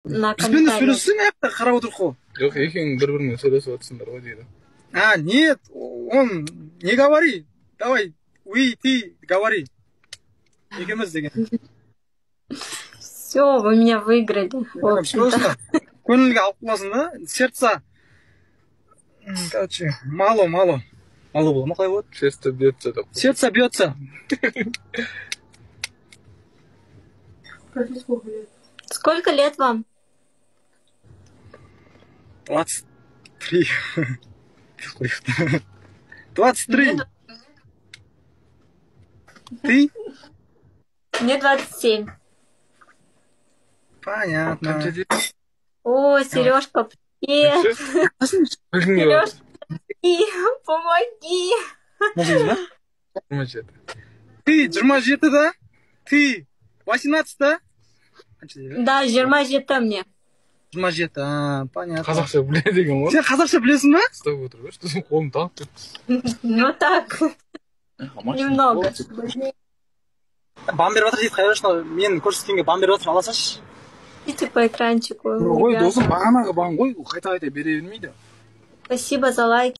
на Бізбен комментариях. сөйлессең, аяқта қарап отырып қой. Жоқ, екеуің бір-біріңмен сөйлесіп отырсыңдар ғой дейді. А, нет, он не говори. Давай, ты говори. Екеуміз деген. Все, вы меня выиграли. В общем-то. Просто көңілге алып қаласың да, сердца. Короче, мало. Мало было, қалай болады? Сердце бьется деп. Сердце бьется. Сколько лет вам? 23. 23. Ты? Мне 27. Понятно. О, Сережка, привет. Сережка, помоги. Ты 27, да? Ты 18, да? Да, 27 мне. 27, понятно. Қазақша біледі деген ғой. Сен қазақша білесің ба? Ұстап отыр ғой, что қолым таңып кетті. Ну так, немного. Бам беріп жатыр дейді, қайрашна, мен көрсеткенге бам беріп жатыр, ала салшы. Идите по экранчику. Ой, ребята. досым бағанағы бан ғой, қайта бере бермейді. Спасибо за лайк.